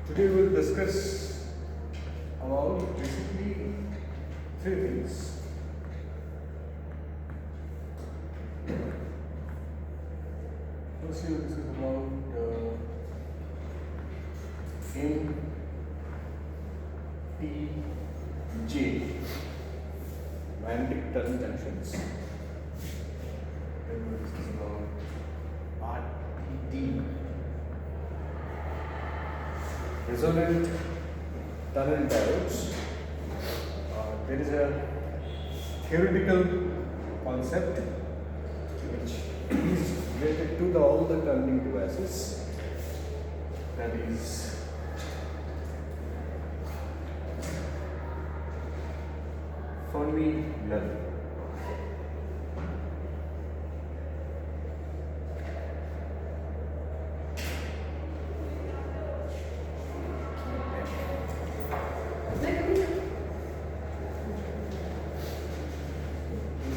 Today we will discuss about basically three things. First we will discuss about MTJ, magnetic tunnel junctions. Then we will discuss about RTD, resonant tunnel diodes. There is a theoretical concept which is related to all the tunneling devices, that is Fermi level.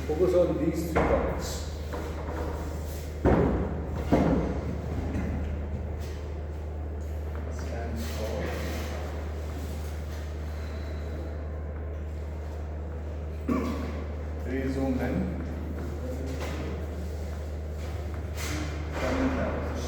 Focus on these three topics. Stands for resonant tunnel diodes.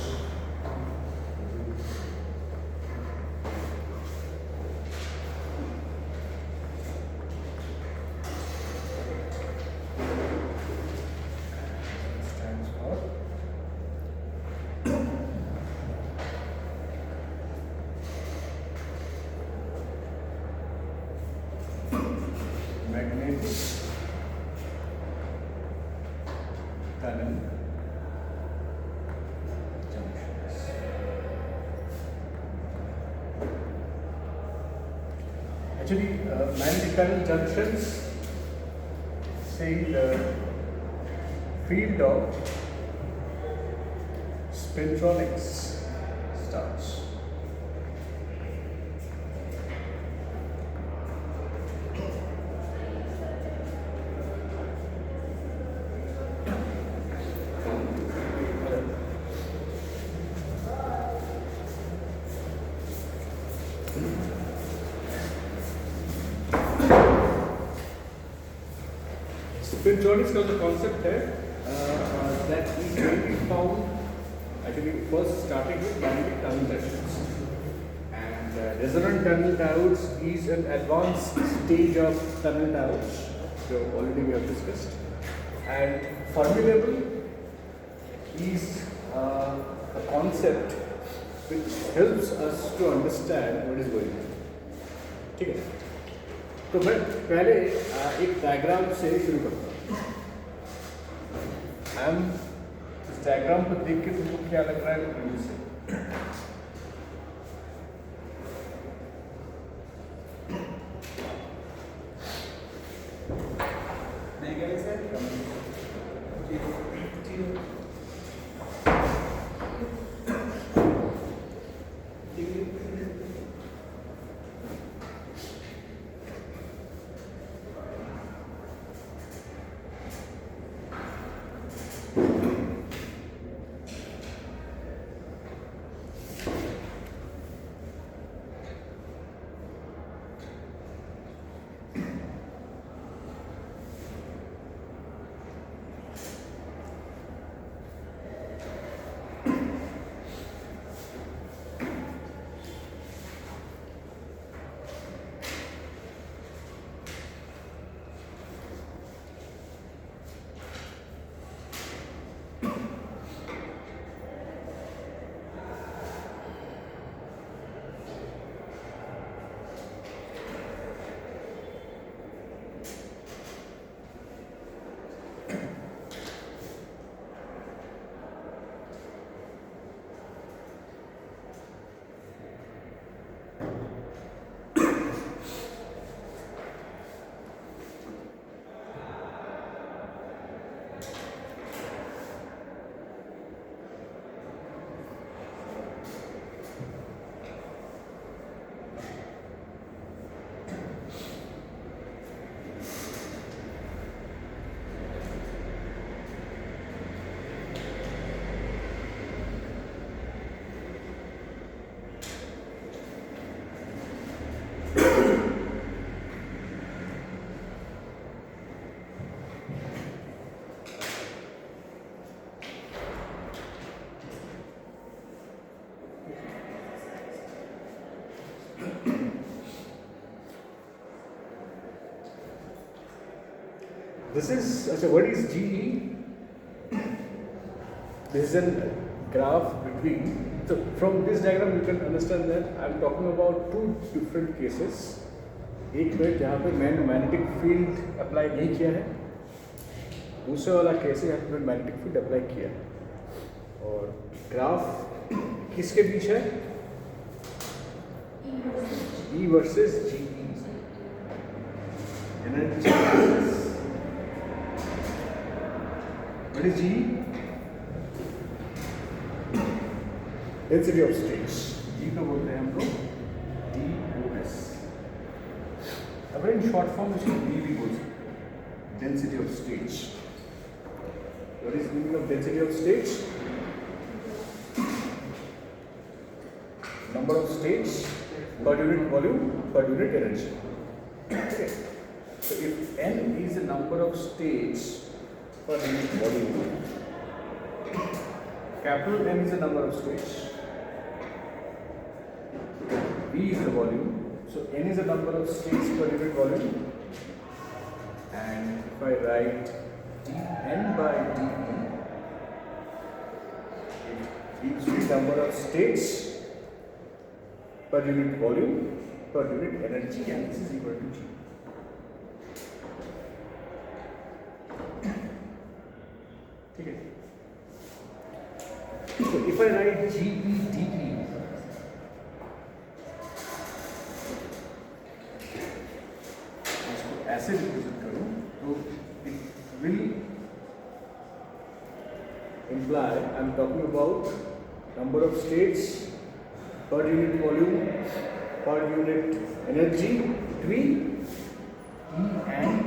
Stands for magnetic tunnel junctions. Actually, magnetic tunnel junctions say the field of spintronics starts. Spintronics का जो concept है that is mainly found actually first starting with magnetic tunnel junctions, and resonant tunnel diodes is an advanced stage of tunnel diodes, so already we have discussed, and Fermi level is a concept which helps us to understand what is going on. ठीक है, तो मैं पहले एक diagram से शुरू करता हूँ। हम इस डायग्राम को देख के तुमको क्या लग रहा है मुझे से? नहीं करें sir? This is, what is GE? This is a graph between, so from this diagram you can understand that I am talking about two different cases. एक में जहाँ पे मैंने मैग्नेटिक फील्ड अप्लाई नहीं किया है, दूसरे वाला केस है यहाँ पे मैग्नेटिक फील्ड अप्लाई किया है। और ग्राफ किसके बीच है? E versus GE, energy versus, what is GE? Density of states. G को बोलते हैं हम लोग DOS। अब इन शॉर्ट फॉर्म इसको D भी बोल सकते हैं, density of states. What is the meaning of density of states? Number of states per unit volume per unit energy. Okay. So if N is the number of states per unit volume, capital N is the number of states, V is the volume, so N is the number of states per unit volume, and if I write dN by dE, it gives me number of states per unit volume per unit energy, and this is equal to G. Okay. So if I write GEDE, इसको ऐसे represent करूं तो it will imply I am talking about number of states per unit volume per unit energy between E and,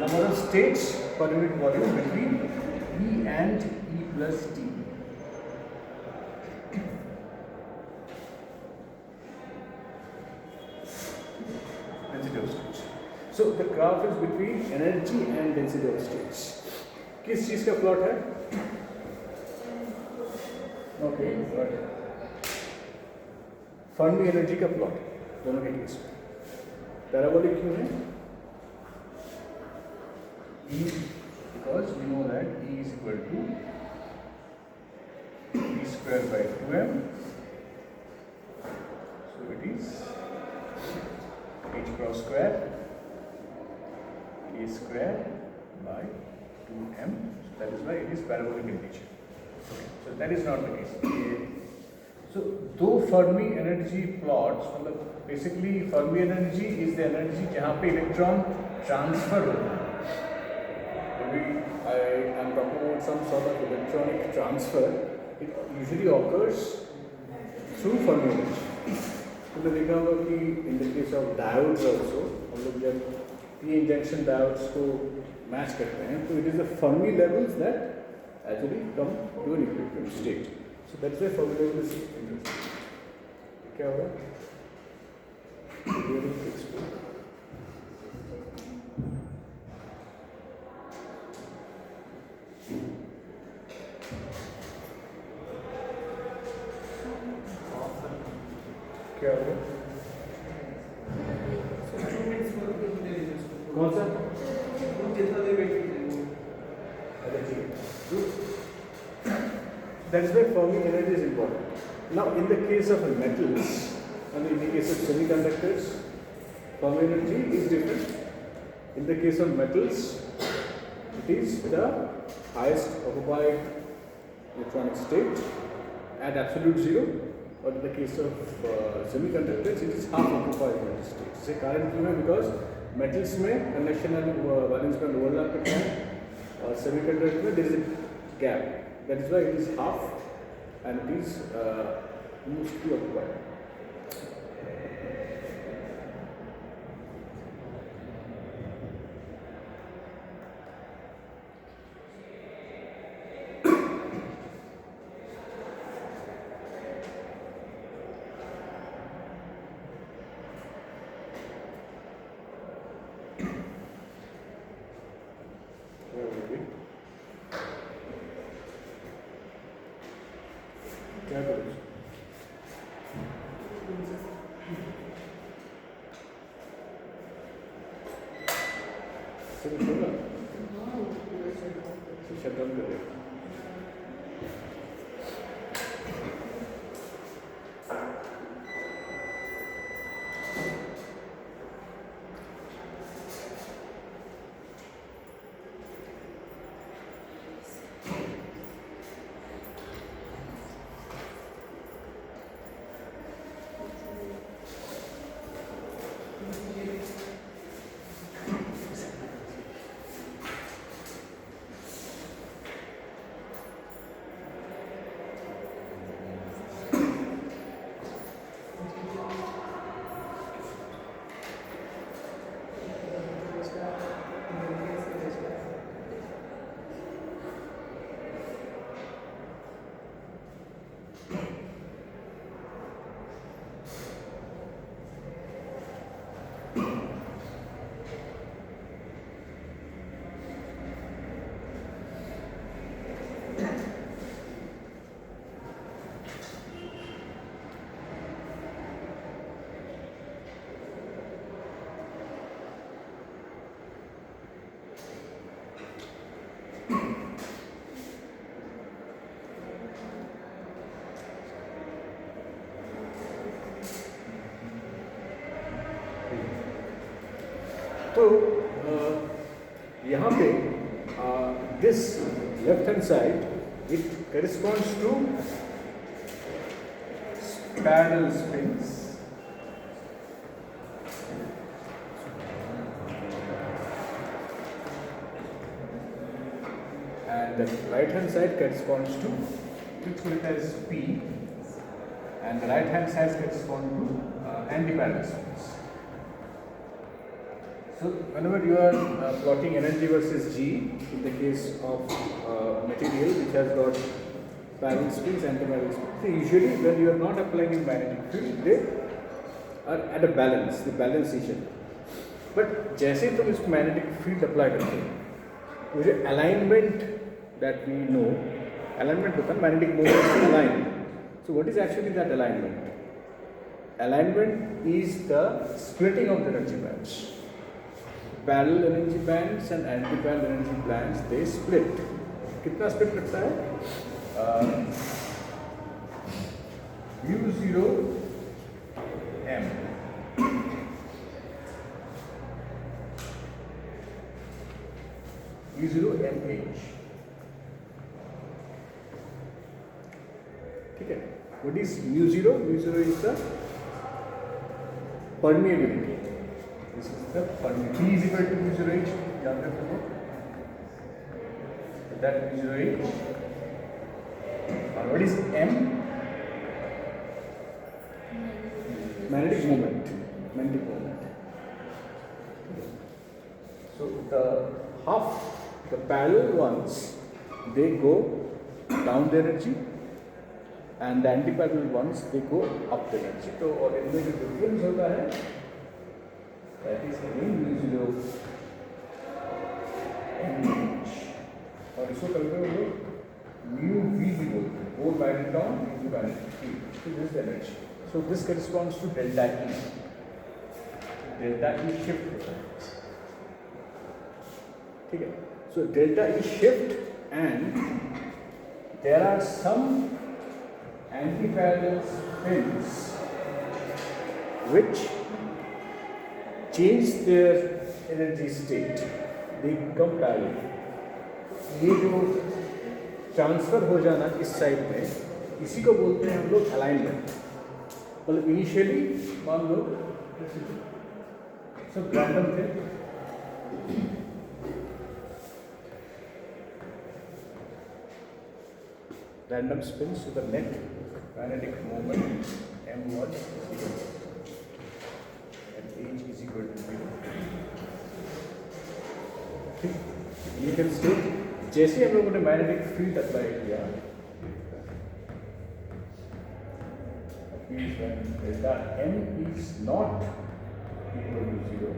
number of states per unit volume between E and E plus T. Density of states. So the graph is between energy and density of states. किस चीज का plot है? Okay, Fermi energy का plot दोनों के case में। Parabolic क्यों है? E, because we know that E is equal to E square by 2m, so it is H cross square A square by 2m, so that is why it is parabolic in nature. Okay. So that is not the case. So दो Fermi energy plots, मतलब basically Fermi energy is the energy जहाँ पे electron transfer होता है। Maybe I am talking about some sort of electronic transfer. It usually occurs through Fermi energy. तुमने देखा होगा कि in the case of diodes also, हम लोग जब p junction diodes को मैच करते हैं तो it is the Fermi levels that actually come to an equilibrium state. So that's why Fermi level is interesting. क्या होगा? क्या होगा? कौन सा? That is why Fermi energy is important. Now, in the case of metals and in the case of semiconductors, Fermi energy is different. In the case of metals, it is the highest occupied electronic state at absolute zero. Or in the case of semiconductors, it is half occupied electronic state. इसे कारण क्यों है? Because metals में conduction and valence band overlap करते हैं और semiconductor में there is a gap. That is why it is half and it is mostly occupied. क्या करूँ? सिर्फ होगा शट डाउन कर देगा। तो यहाँ पे this left hand side it corresponds to parallel springs and the right hand side corresponds to which we call as P, and the right hand side corresponds to anti-parallel springs. So whenever you are plotting energy versus G in the case of material which has got parallel springs, anti-parallel springs, so usually when you are not applying in magnetic field, they are at a balance, they balance each other. But जैसे तुम इस magnetic field apply करते हो, वो जो alignment that we know, alignment होता है magnetic moment is aligned. So what is actually that alignment? Alignment is the splitting of the energy bands. Parallel energy bands and anti-parallel energy bands, they split. कितना split करता है? mu0 m. mu0 mh. ठीक है? What is mu0? mu0 is the permeability. This is the permeability. P is equal to mu0 h. याद रखो. That mu0 h. And what is m? Magnetic moment. Magnetic moment. So the parallel ones, they go down the energy, and the anti-parallel ones, they go up the energy. तो और इनमें जो difference होता है, that is again mu0 mh. और इसको कभी कभी mu v भी बोलते हैं, वो magnetic down into magnetic field. So this is the energy. So this corresponds to delta E. Delta E shift होता है. ठीक है? So delta E shift, and there are some anti-parallel spins which change their energy state. They become parallel. ये जो transfer हो जाना इस side में, इसी को बोलते हैं हम लोग अलाइनमेंट. मतलब इनिशियली मान लो सब रैंडम थे, random spins to the net magnetic moment m1 is equal and h is equal to 0. ठीक, you can state जैसे हम लोगों ने magnetic field अप्लाई किया, means when delta m is not equal to 0,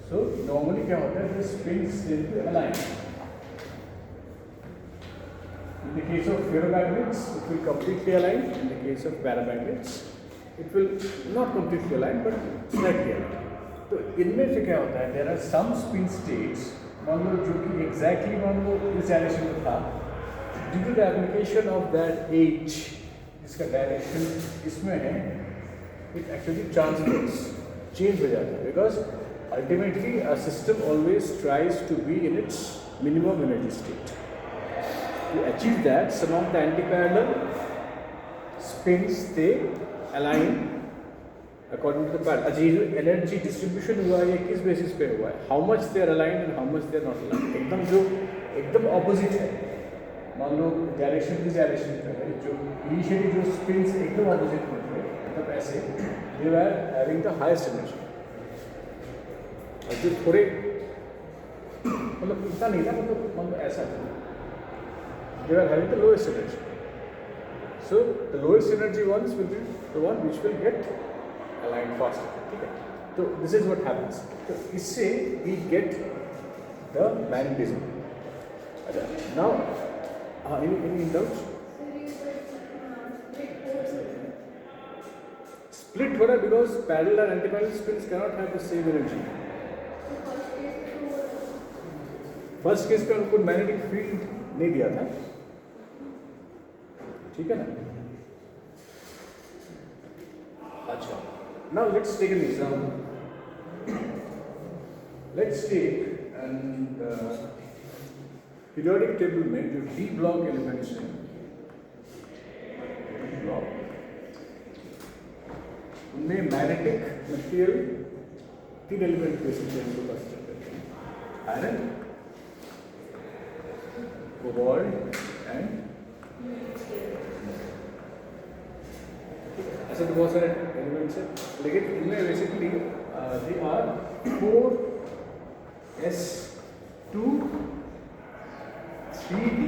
so normally क्या होता है, the spins tend to align. In the case of ferromagnets, it will completely align. In the case of paramagnets, it will not completely align, but slightly align. तो इनमें से क्या होता है? There are some spin states मान लो जो कि exactly मान लो इस डायरेक्शन में था, due to the application of that edge, जिसका डायरेक्शन इसमें है, इट एक्चुअली ट्रांसफर्स, चेंज हो जाता है, because ultimately a system always tries to be in its minimum energy state. To achieve that, some of the antiparallel spins they align according to the parallel. अच्छा, ये जो energy distribution हुआ है ये किस बेसिस पे हुआ है? How much they are aligned and how much they are not aligned. एकदम जो एकदम ऑपोजिट है, मान लो डायरेक्शन किस डायरेक्शन पे है, जो इनिशियली जो स्पिन्स एकदम ऑपोजिट होते हैं, मतलब ऐसे, they are having the highest energy. और जो थोड़े मतलब इतना नहीं था, मतलब ऐसा था, they are having the lowest energy. So the lowest energy ones will be the one which will get aligned faster. ठीक है? So this is what happens. तो इससे we get the magnetism. अच्छा, now any doubts? Split हो रहा है because parallel and antiparallel spins cannot have the same energy. First case पे उनको मैग्नेटिक फील्ड नहीं दिया था, ठीक है ना. अच्छा, now let's take an example. Let's take and periodic table में जो डी ब्लॉक एलिमेंट्स हैं, ब्लॉक, उनमें मैग्नेटिक मटेरियल 3 एलिमेंट बेसिकली हमको कंसिडर करते हैं. आयरन, कोबाल्ट एंड, ऐसे तो बहुत सारे एलिमेंट्स हैं, लेकिन इनमें basically they are 4s2 3d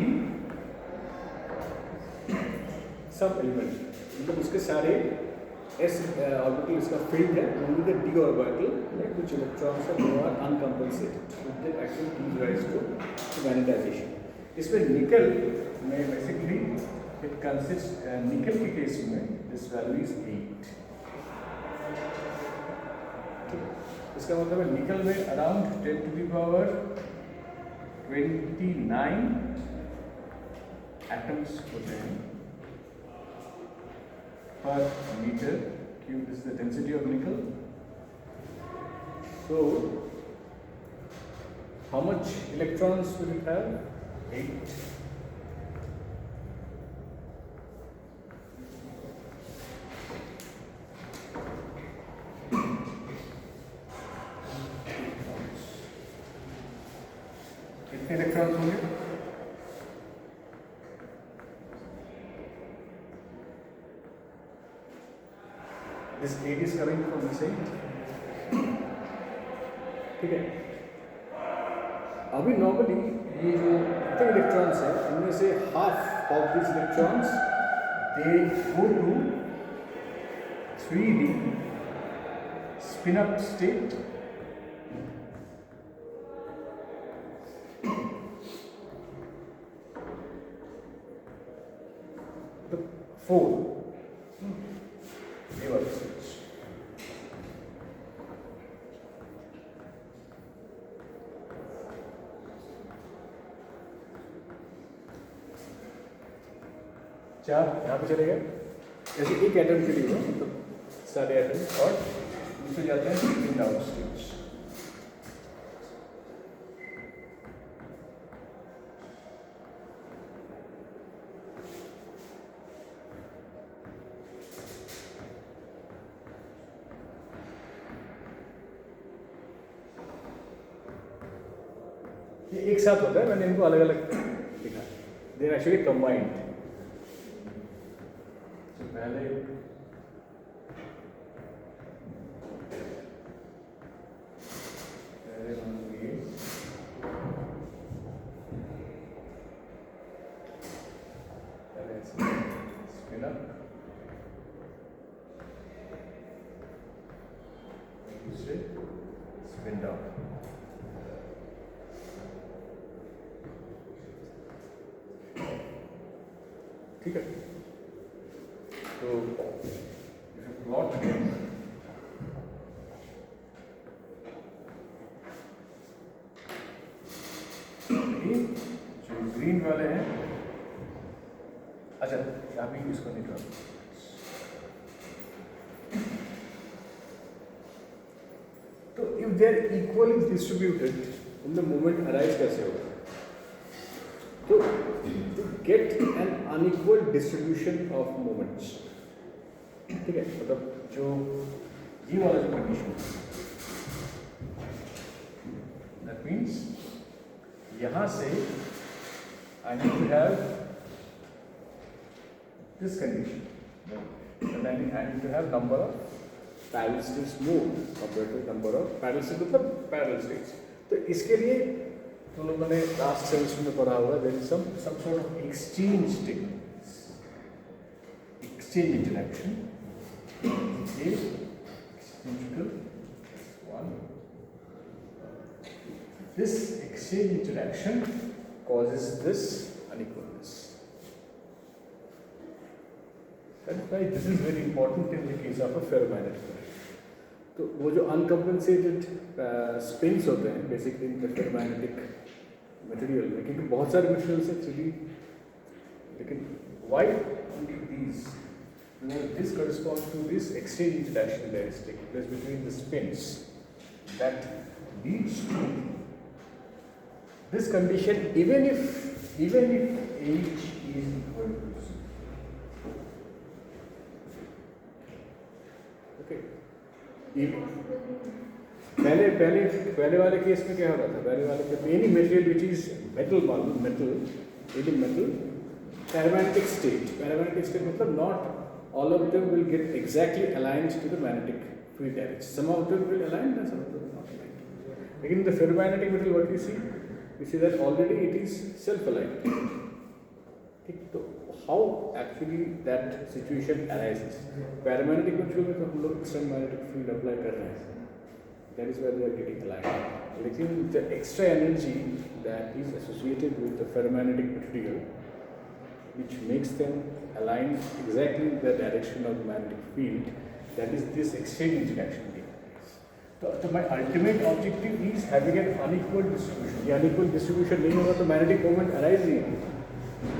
सब एलिमेंट, मतलब उसके सारे s ऑर्बिटल इसका फील्ड है, ओनली द d ऑर्बिटल में कुछ इलेक्ट्रॉन्स हैं जो are uncompensated, they actually give rise to magnetization. इसमें निकल में बेसिकली इट कंसिस्ट, निकल के केस में दिस वैल्यू इज 8. इसका मतलब है निकल में around 10 to the power 29 atoms होते हैं पर metre cube. This is the density of nickel. So how much electrons will it have? 8. कितने इलेक्ट्रॉन्स होंगे? This 8 is coming from this 8. ठीक है. अभी नॉर्मली ये जो कितने इलेक्ट्रॉन्स हैं, इनमें से half of this electrons they go to 3d spin up state, तो 4 ये वाला स्टेज. चार यहाँ पे चले गए, जैसे एक एटम के लिए हो, मतलब सारे एटम, और दूसरे जाते हैं स्पिन डाउन स्टेज. ये एक साथ होता है, मैंने इनको अलग अलग लिखा. They are actually combined. पहले स्पिन अप, दूसरे स्पिन डाउन. ठीक है. तो प्लॉट वाले हैं, अच्छा अभी इसको नहीं ड्रॉ, तो if they are equally distributed उनमें मोमेंट अराइज कैसे होगा? तो to get an unequal distribution of moments, ठीक है, मतलब जो ये वाला जो कंडीशन, दैट मीन्स यहाँ से I need to have this condition, I need to have number of parallel states moved compared to number of parallel states, मतलब parallel states. तो इसके लिए तो लोगों ने लास्ट सेमेस्टर में पढ़ा होगा, there is some sort of exchange techniques, exchange interaction, this exchange interaction causes this unequalness. That's why this is very important in the case of a ferromagnetic material. तो वो जो uncompensated spins होते हैं basically in the ferromagnetic material में, क्योंकि बहुत सारे materials हैं actually, लेकिन why only these? This corresponds to this exchange interaction that is taking place between the spins that leads to this condition, even if H is equal to C. पहले वाले case में क्या हो रहा था? पहले वाले केस में any material which is metal, paramagnetic state मतलब not all of them will get exactly aligned to the magnetic field direction, some of them will align and some of them not aligned. लेकिन the ferromagnetic material what we see that already it is self aligned. ठीक, तो how actually that situation arises? Paramagnetic material में तो हम लोग external magnetic field apply कर रहे हैं, that is where they are getting aligned. लेकिन the extra energy that is associated with the ferromagnetic material, which makes them align exactly in the direction of the magnetic field, that is this exchange interaction taking place. So my ultimate objective is having an unequal distribution. ये unequal distribution नहीं होगा तो magnetic moment arise नहीं होगा.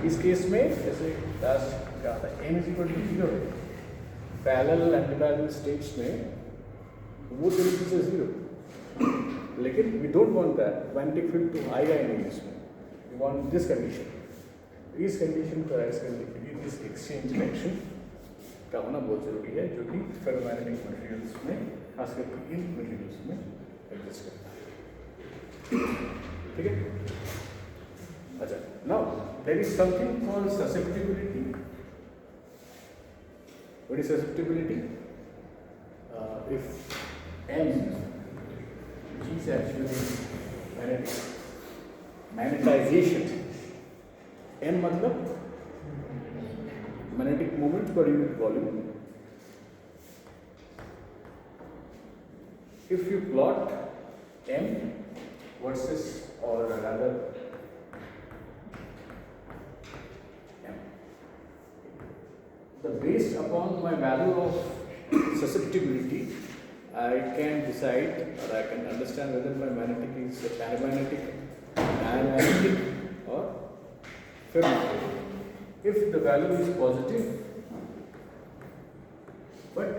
इस case में जैसे last क्या था, m इज इक्वल टू 0 है, पैरेलल एंटीपैरेलल स्टेट्स में वो तरीके से 0, लेकिन we don't want that magnetic field तो आएगा ही नहीं इसमें, वी वांट दिस कंडीशन. इस कंडीशन को राइज करने के लिए दिस एक्सचेंज रिएक्शन का होना बहुत जरूरी है, जो कि फेरोमैग्नेटिक मटेरियल्स में खास करके इन मटेरियल्स में एग्जिस्ट करता है. ठीक है. अच्छा, now there is something called susceptibility. What is susceptibility? If M, which is actually magnetization, M मतलब magnetic moment per unit volume. If you plot M versus, or rather based upon my value of susceptibility, I can decide or I can understand whether my magnetic is paramagnetic, diamagnetic or ferromagnetic. If the value is positive but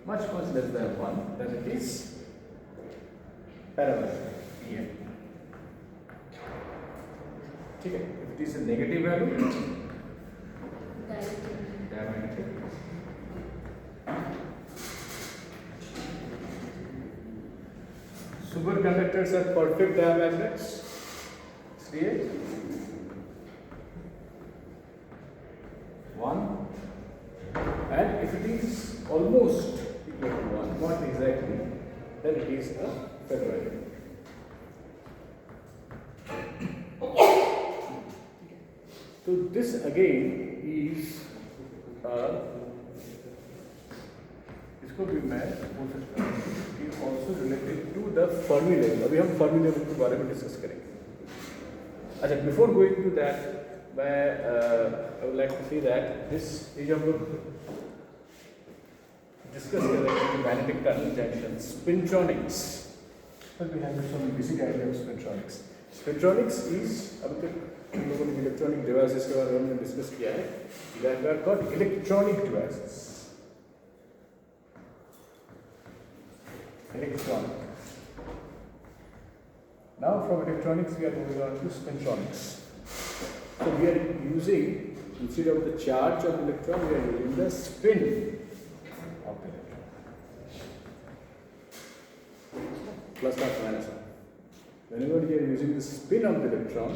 much less than 1, then it is paramagnetic, PM. ठीक है. If it is a negative value, diamagnetic. Superconductors are perfect diamagnets. इसलिए 1, and if it is almost equal to 1, not exactly, then it is a ferromagnet. So this again is इसको भी मैं बोल सकता हूँ कि also related to the Fermi level. अभी हम Fermi level के बारे में डिस्कस करेंगे. अच्छा, before going to that, मैं I would like to say that this is हम लोग डिस्कस कर रहे हैं magnetic tunnel junctions, spintronics. But we have some basic idea of spintronics. Spintronics is अभी तक हम लोगों ने इलेक्ट्रॉनिक डिवाइसेस के बारे में डिस्कस किया है, that are called electronic devices. Electronic. Now from electronics we are moving on to spintronics. So we are using, instead of the charge of the electron, we are using the spin of the electron. Plus or minus one. Whenever we are using the spin of the electron,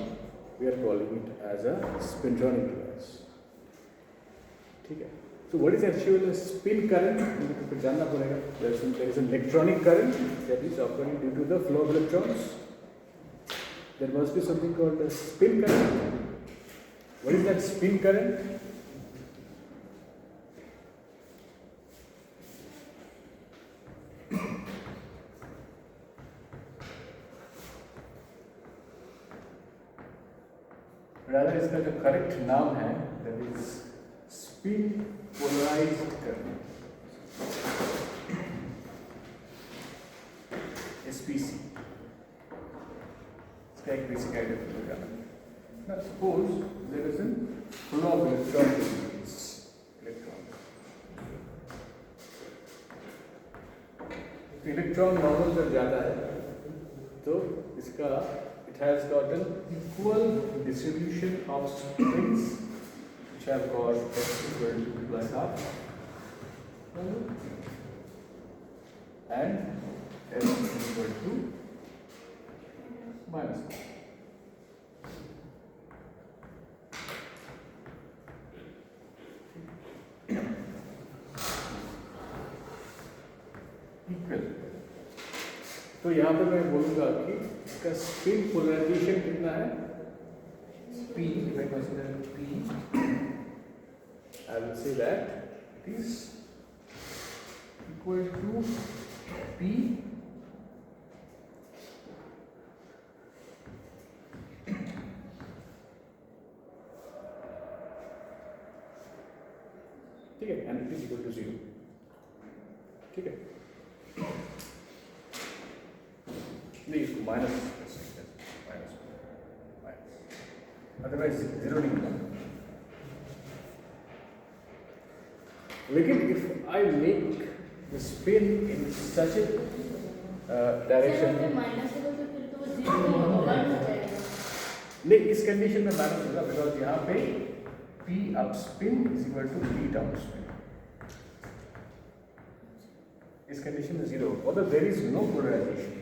we are calling it as a spintronic device. ठीक है. So what is actually a spin current? मुझे कुछ जानना पड़ेगा. There is an electronic current that is occurring due to the flow of electrons. There must be something called a spin current. What is that spin current? Rather इसका जो correct नाम है, that is spin polarized current. SPC. इसका एक basic idea हो जाना. Now suppose there is a flow of electrons in this electron. If electron normal पर जाता है, तो इसका it has got an equal distribution of spins which have got x equal to plus half and s equal to minus half. Equal. तो यहाँ पे मैं बोलूँगा कि इसका स्पिन पोलराइजेशन कितना है? P, if I consider P, I will say that it is equal to P ठीक है, and it is equal to 0. ठीक है, नहीं इसको माइनस अदरवाइज 0 नहीं होगा. लेकिन if I make the spin in such A direction, नहीं इस कंडीशन में माइनस होगा बिकॉज यहाँ पे P up spin is equal to P down spin. इस कंडीशन में 0 होगा, देयर इज नो पोलराइजेशन.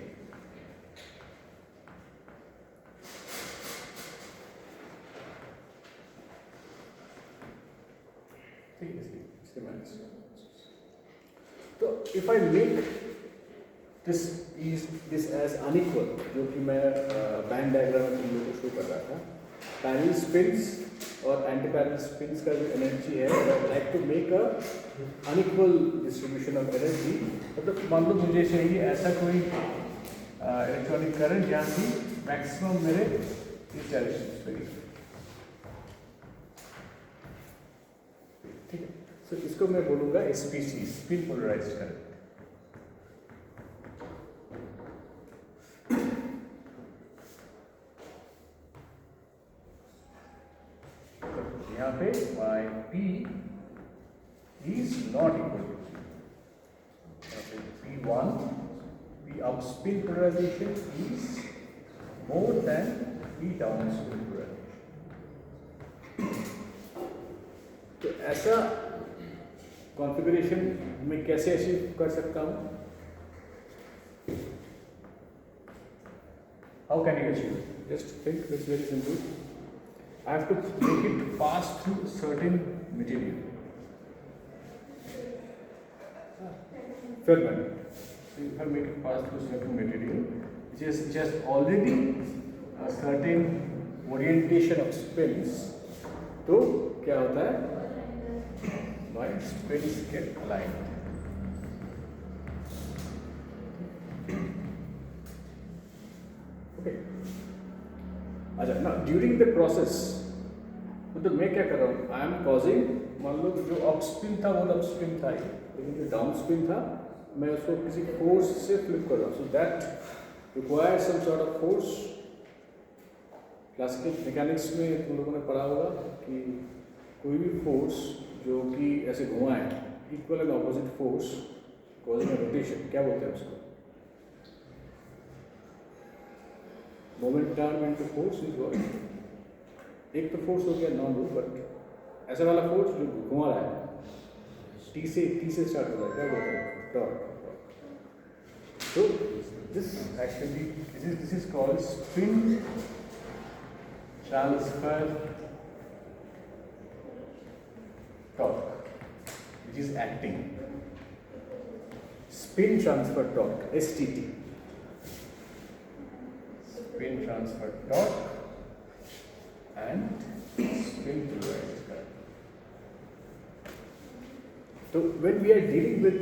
तो if I make this as unequal, जो कि मैं बैंड डायग्राम में तुम लोगों को शो कर रहा था, पैरेलल स्पिन्स और एंटी पैरेलल स्पिन्स का जो एनर्जी है, I would like to make a unequal distribution of energy. मतलब मान लो मुझे चाहिए ऐसा कोई इलेक्ट्रॉनिक करंट जहाँ की मैक्सिमम मेरे इस डायरेक्शन पे. ठीक है, सो इसको मैं बोलूँगा SPC, स्पिन पोलराइज्ड करंट. यहाँ पे my P is not equal to P1, P up spin polarization is more than P down spin polarization. तो ऐसा कॉन्फ़िगरेशन मैं कैसे अचीव कर सकता हूँ? How can you achieve it? Just think, it's very simple. I have to make it pass through certain material. Filament. So if I make it pass through certain material, which is just already a certain orientation of spins, तो क्या होता है? My spins get aligned. Okay. अच्छा, now during the process, मतलब मैं क्या कर रहा हूँ? I am causing, मान लो जो अप स्पिन था वो अप स्पिन था ही, लेकिन जो डाउन स्पिन था मैं उसको किसी फोर्स से फ्लिप कर रहा हूँ. So that requires some sort of force. Classical mechanics में तुम लोगों ने पढ़ा होगा कि कोई भी फोर्स जो कि ऐसे घुमाए, equal and opposite force causing a rotation, क्या बोलते हैं उसको? Moment turn into force is what? एक तो फोर्स हो गया नॉन रूल, बट ऐसा वाला फोर्स जो घुमा रहा है, टी से स्टार्ट हो रहा है, क्या बोलते हैं? Torque. So this is called spin transfer torque, which is acting. Spin transfer torque, STT. Spin transfer torque and spin toroidal current. So when we are dealing with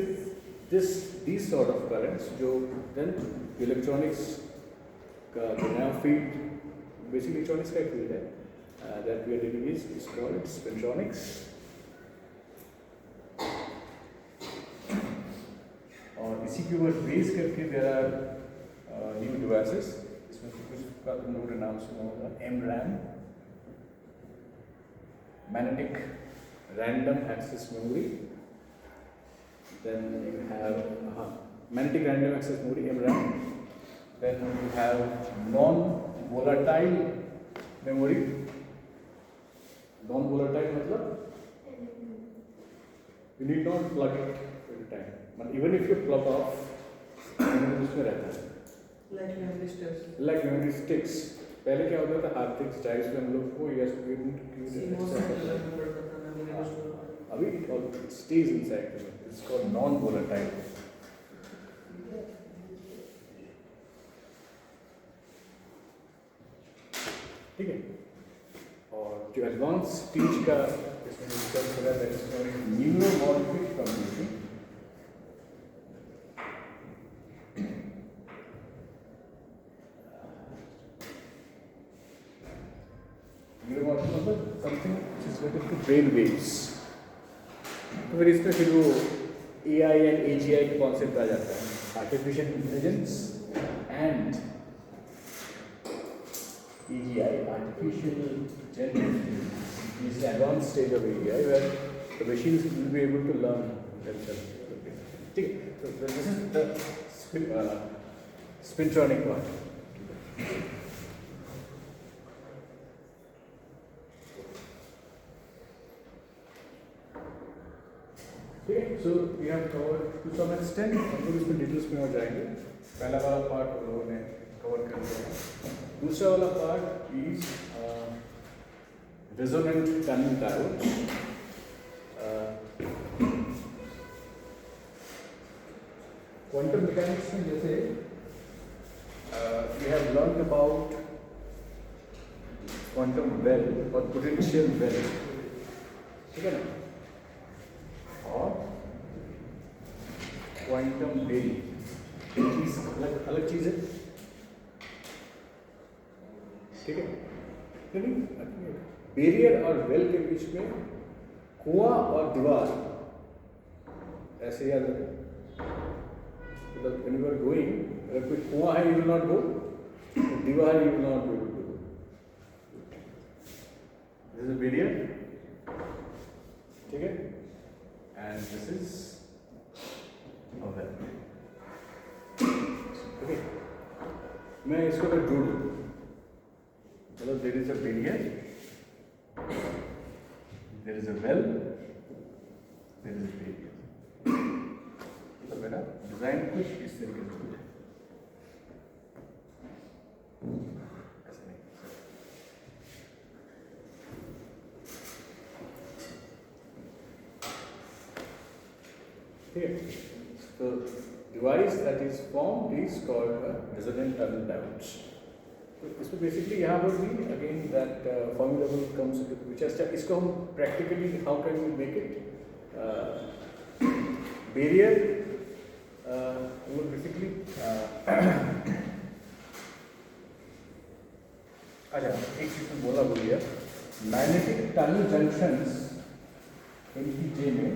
these sort of currents, जो then electronics का नया field, basically electronics का एक field है that we are dealing is called spintronics. और इसी के ऊपर बेस करके there are new devices. इसमें कुछ का तुम लोगों ने नाम सुना होगा, MRAM, Magnetic Random Access Memory. Then you have magnetic random access memory, MRAM. Then you have non-volatile memory. Non-volatile मतलब you need not plug it every time. But even if you plug off, उसमें रहता है. Like memory sticks. Like memory sticks. पहले क्या होता था, hard disk drives में हम लोग को अभी it stays inside. It's called non-volatile. ठीक है. और जो एडवांस स्टेज का इसमें डिस्कस करा था, इसमें न्यूरोमॉर्फिक कंप्यूटिंग. न्यूरोमॉर्फिक मतलब something which is related to brain waves. तो फिर इसमें फिर वो AI एंड AGI का कॉन्सेप्ट आ जाता है, artificial intelligence and AGI, artificial generative, is the advanced stage of AGI where the machines will be able to learn themselves. ठीक है, so this is the spintronic part. So we have covered to some extent. हम लोग इसमें details में और जाएंगे. पहला वाला पार्ट हम लोगों ने कवर कर लिया है. दूसरा वाला part is resonant tunnel diode. Quantum mechanics में जैसे we have learned about quantum well और potential well, ठीक है ना, और क्वांटम बेल, चीज अलग अलग चीज है. ठीक है, लेकिन बैरियर और वेल के बीच में कुआं और दीवार ऐसे याद रखें. मतलब when you are going, अगर कोई कुआं है you will not go, दीवार you will not be able to go. This is a barrier, ठीक है, and this is a well. Okay, मैं इसको अगर जोड़ दूँ, मतलब there is a barrier, there is a well, there is a barrier. तो मेरा डिजाइन कुछ इस तरीके से हो जाए, ऐसे नहीं. ठीक है, तो device that is formed is called resonant tunnel diodes. तो इसमें बेसिकली यहाँ पर भी again that formula will comes into picture. इसको हम practically how can we make it barrier. वो बेसिकली अच्छा एक चीज में बोला बोलिए, मैग्नेटिक टनल जंक्शंस एनपीजे में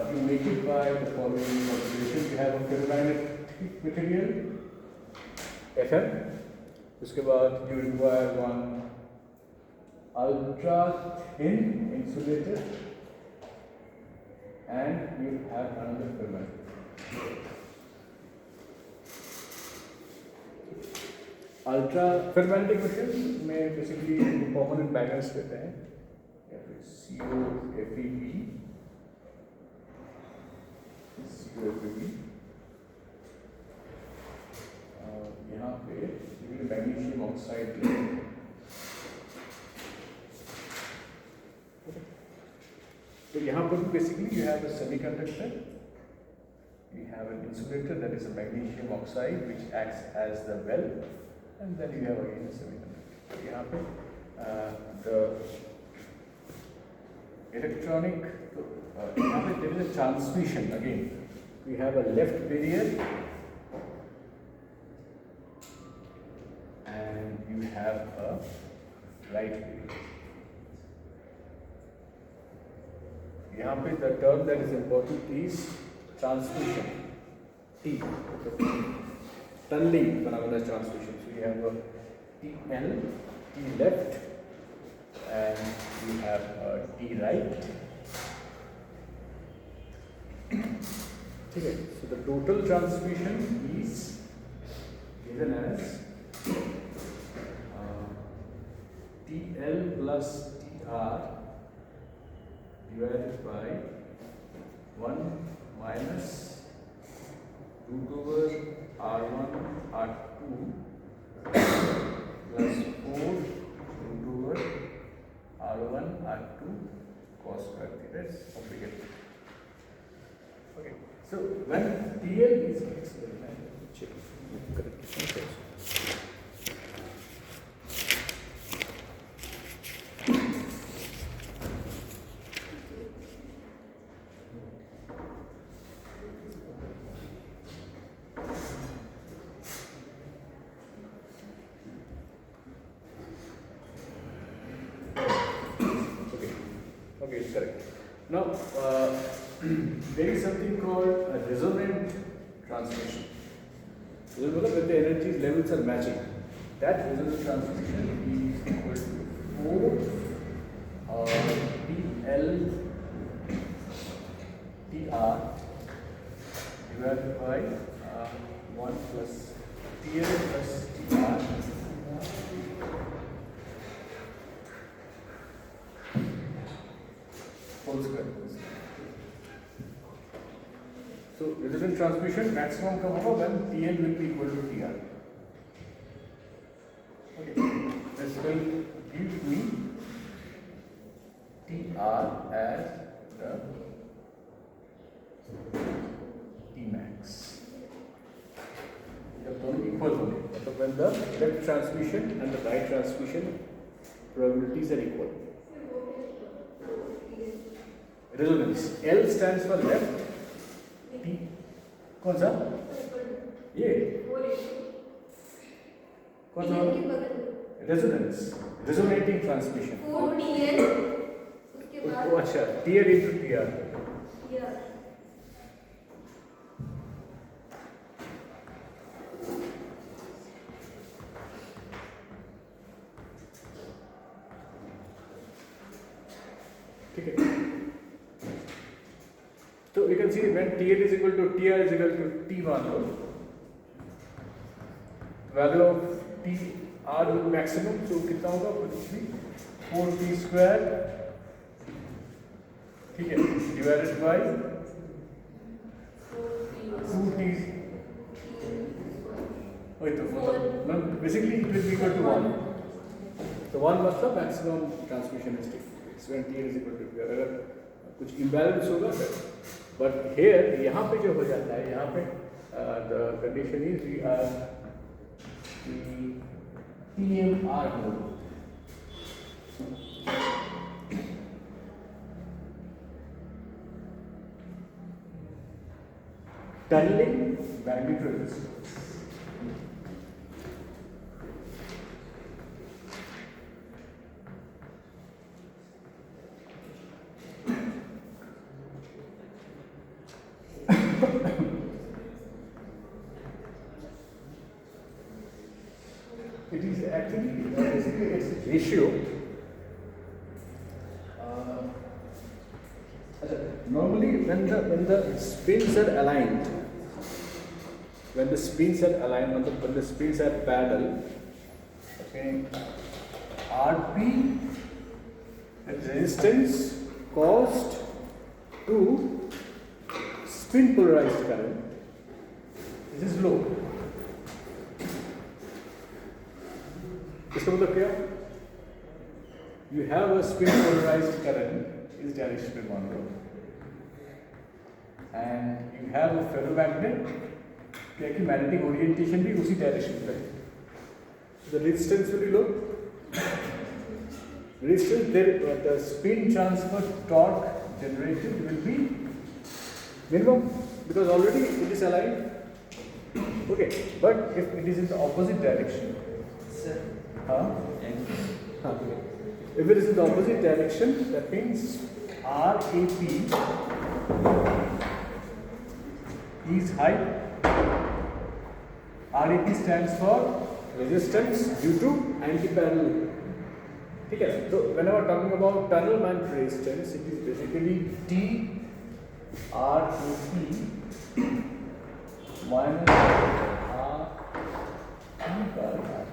you make it by the following configuration. You have a ferromagnetic material, Fm, and you have a magnetic flux, Fg. This is the magnetic flux. This is the magnetic flux. उसके बाद you require one ultra thin insulator and you have another filament. Ultra filamentic material में basically permanent बैगर्स कहते हैं या फिर COFEB यहाँ पे मैग्नीशियम ऑक्साइड तो यहाँ पर basically you have a semiconductor, you have an insulator that is a magnesium oxide which acts as the well, and then you have again a semiconductor. यहाँ पे the electronic यहाँ पे there is a transmission again. We have a left barrier and you have a right barrier. यहाँ पे the term that is important is transmission. T. Tunneling phenomena transmission. So you have a TL, T left, and you have a T right. Okay. So the total transmission is given as TL plus TR divided by 1 minus root over R1 R2 plus 4 root over R1 R2 cos square theta is complicated. Okay, so when TL is check correct. Okay, it's correct. Now, there is something called a resonant transmission. When the energy levels are matching, that resonant transmission is equal to 4 TL TR divided by 1 plus TL plus TR whole square. So resonant transmission maximum come over when TL will be equal to TR. Okay, this will give me TR as the Tmax. जब दोनों equal होंगे, तो when the left transmission and the right transmission probabilities are equal. Resonance. L stands for left. T कौन सा? ये कौन सा? Resonance. Resonating transmission. 4TL उसके बाद अच्छा TL into TR. ठीक है. So we can see when TL is equal to TR is equal to T मान लो, value of TR will be maximum, so कितना होगा कुछ भी 4T square, ठीक है, divided by 2T, वही तो मतलब basically it will be equal to 1. So 1 was the maximum transmission is when TL is equal to TR. अगर कुछ imbalance होगा but here यहाँ पे जो हो जाता है यहाँ पे the condition is we are TMR mode. Tunneling magnetic resistance. It is actually basically its ratio. Normally, when the spins are aligned, when the spins are aligned, when the spins are parallel, okay, RP, resistance caused to spin polarized current, this is low. इसका मतलब क्या? You have a spin polarized current इस direction में मान लो, and you have a ferromagnet क्या कि magnetic orientation भी उसी डायरेक्शन पे है. The resistance will be low. Resistance there, the spin transfer torque generated will be minimum because already it is aligned. Okay, but if it is in the opposite direction, Sir. okay. If it is in the opposite direction, that means RAP is high. RAP stands for resistance due to anti-parallel. Okay, so whenever talking about tunnel band resistance, it is basically T RAP minus R P by R.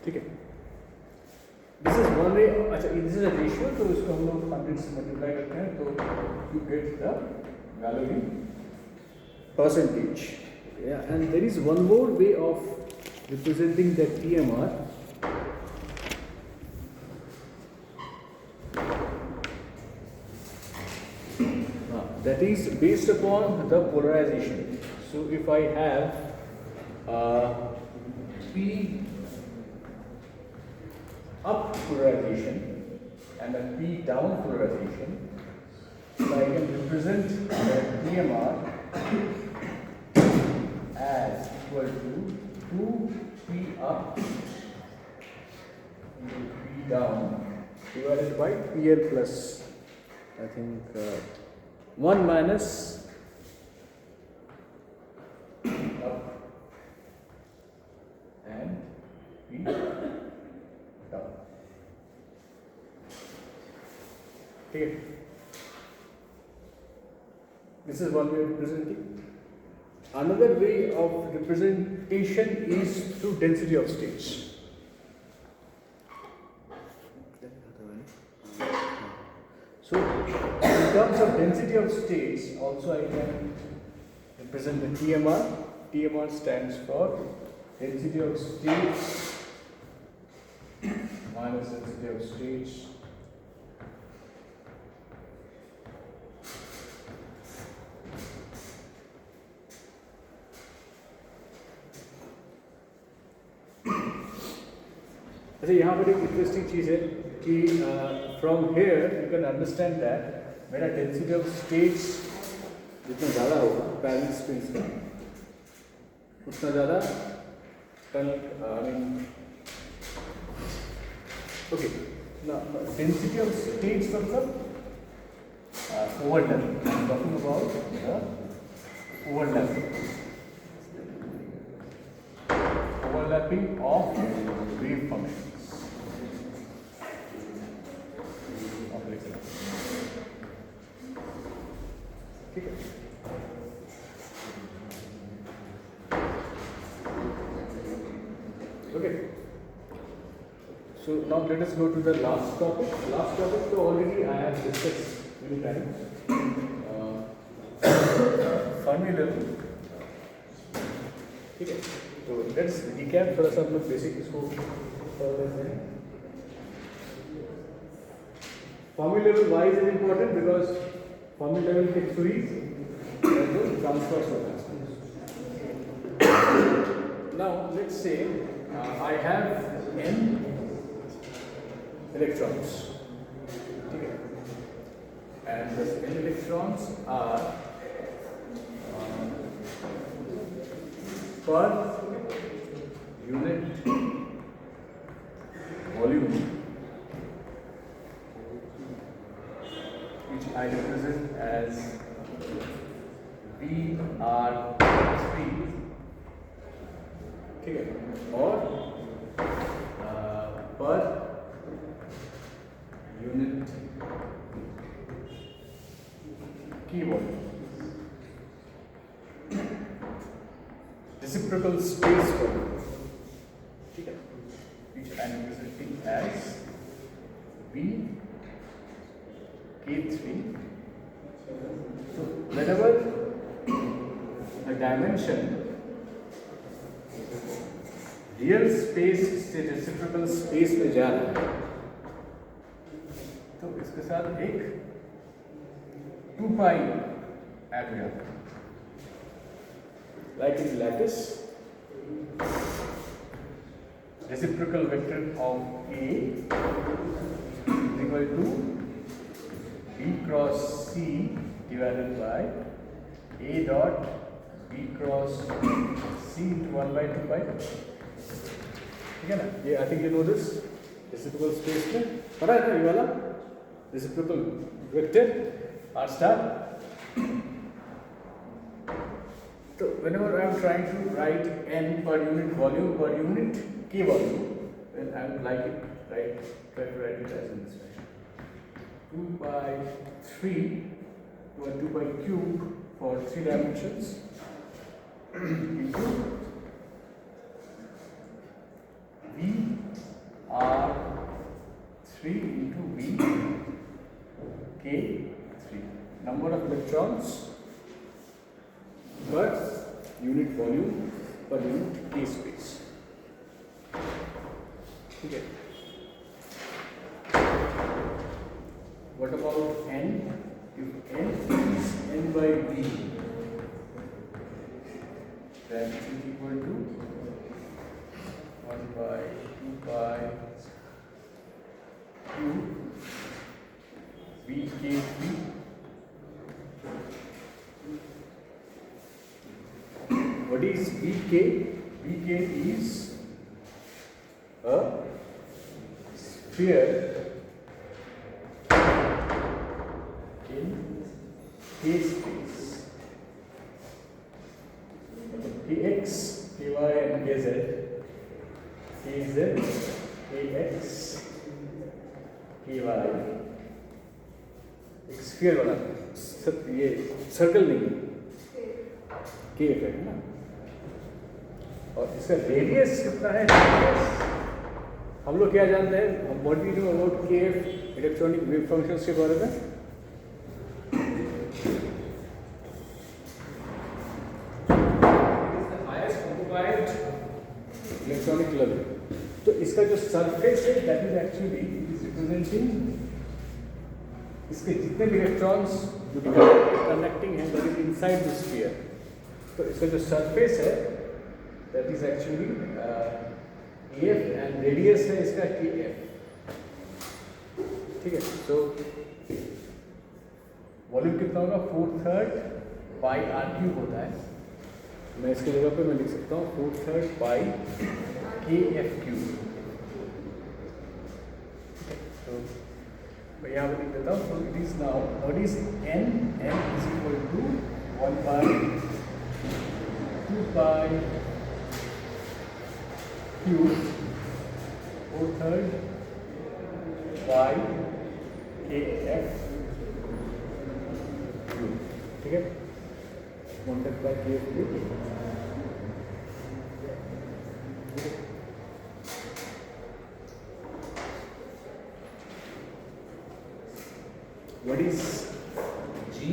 ठीक है. This is one way. अच्छा, this is a ratio, तो इसको हम लोग 100 से multiply करते हैं तो you get the value in percentage. Yeah, and there is one more way of representing the TMR. That is based upon the polarization. So if I have P up polarization and a P down polarization, so I can represent the TMR as equal to 2P up into P down divided by PL plus, I think 1 minus up and P down. Okay. This is one way of representing. Another way of representation is through density of states. So, in terms of density of states, also I can represent the TMR. TMR stands for density of states minus density of states अच्छा यहाँ पर एक interesting चीज़ है कि from here you can understand that मेरा density of states जितना ज़्यादा होगा पैरेलल स्पिन्स का उतना ज़्यादा आई मीन ओके ना डेंसिटी ऑफ स्टेट्स मतलब overlap talking about the overlapping of wave functions. ठीक है. Okay. So now let us go to the last topic. Last topic, so already I have discussed many times. Fermi level. ठीक है. तो let's recap थोड़ा सा हम लोग basic इसको कर लेते हैं. Fermi level why is important because Fermi level के थ्रू ही ट्रांसफर्स होता है. Now let's say I have n electrons. ठीक है. And this n electrons are per unit volume, which I represent as VR3 ठीक है, और पर यूनिट की वॉल्यूम, reciprocal space volume, ठीक है, which I am representing as V K3. So whenever a dimension real space से reciprocal space में जा रहा है तो इसके साथ एक 2 पाई ऐड हो जाता है, like in lattice reciprocal vector of A is equal to B cross C divided by A dot B cross C into 1 by 2 pi. ठीक है ना, ये I think you know this reciprocal space में पता है ना, ये वाला रेसिप्रोकल वेक्टर आर स्टार. तो whenever I am trying to write n per unit volume per unit k volume, then I would like it try to write it as in this fashion: 2 by 3 or 2 by cube for 3 dimensions into V R 3 into V K 3, number of electrons per unit volume per unit K space. ठीक है. What about n? If n is n by d, that is equal to 1 by 2 by q VK3. What is VK? VK is a sphere in K space. Kx, Ky and Kz, Kz, Kx, Ky, एक sphere वाला, ये circle नहीं है, के है ना. और इसका रेडियस कितना है? हम लोग क्या जानते हैं, हम व्हाट वी नो अबाउट के एफ इलेक्ट्रॉनिक वेव फंक्शंस के बारे में? Highest occupied electronic level. तो इसका जो सरफेस है that is actually is representing इसके जितने भी इलेक्ट्रॉन्स जो कनेक्टिंग हैं that is inside the sphere. तो इसका जो सरफेस है that is actually AF and radius है इसका KF. ठीक है. सो वॉल्यूम कितना होगा? 4/3 पाई r³ होता है. मैं इसकी जगह पे मैं लिख सकता हूँ 4/3 पाई KF³. तो मैं यहाँ पर लिख देता हूँ. तो it is now what is n? n is equal to 1 by 2 by q 4/3 by KF³. ठीक है. 1/3 by KF³. What is GE?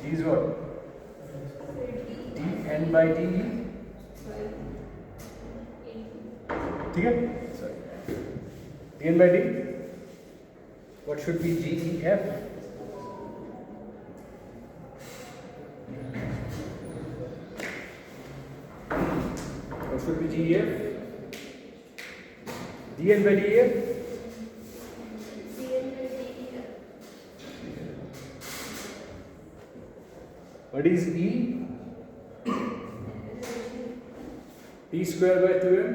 G is what? dN by dE. ठीक है. Sorry. dN by d. What should be GEF? What should be GEF? dN by dEF? What is E? P square by 2m.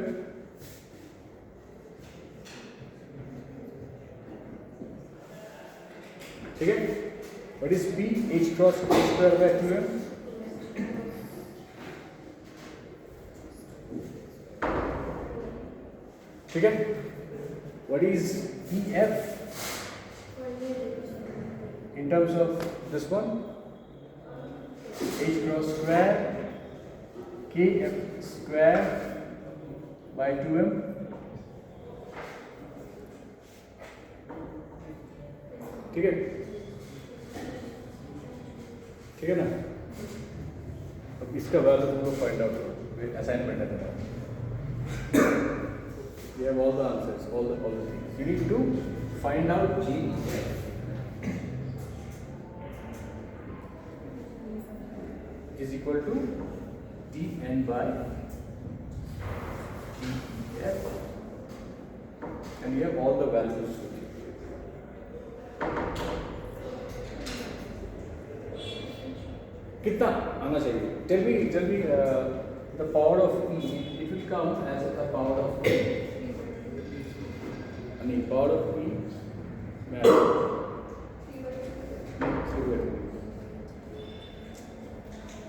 ठीक है. What is P? H cross H square by 2m. ठीक है? What is EF in terms of this one? H cross square KF square by 2m. ठीक है? ठीक है ना? अब इसका वैल्यू तुमको फाइंड आउट करो, असाइनमेंट है तुम्हारा। You have all the answers, all the things. You need to find out G. Is equal to dn by df, and you have all the values. कितना आना चाहिए? Tell me the power of E. It will come as the power of E. I mean power of E.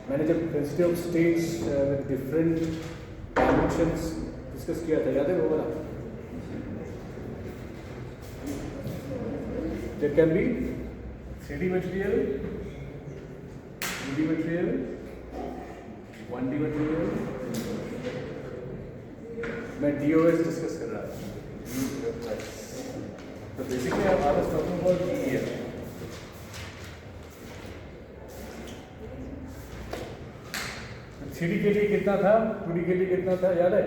मैंने जब density of states with different dimensions discuss किया था, याद है वो वाला? There can be 3D material, 2D material, 1D material. मैं DOS discuss कर रहा था. तो basically I was talking about DEF. Three के लिए कितना था, 2D के लिए कितना था, याद है?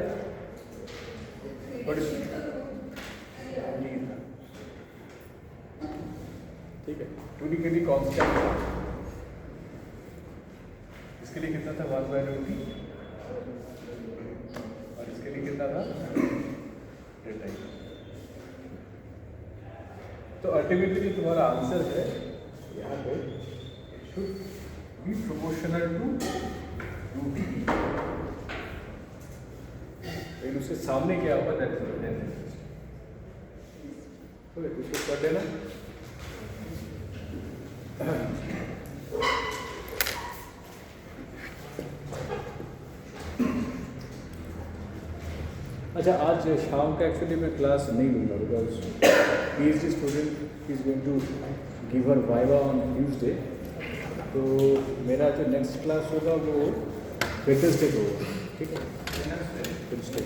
ठीक है, 2D के लिए कांस्टेंट था, इसके लिए कितना था 1/2t, और इसके लिए कितना था डेल्टा। तो अल्टीमेटली तुम्हारा आंसर है यहाँ पे should be proportional to 2t, लेकिन उसके सामने क्या होगा दैट इज ओके, उसको कर देना। अच्छा, आज शाम का एक्चुअली मैं क्लास नहीं लूँगा because PhD student is going to give her viva on Tuesday, तो मेरा जो नेक्स्ट क्लास होगा वो वेडनेसडे को होगा, ठीक है? वेडनेसडे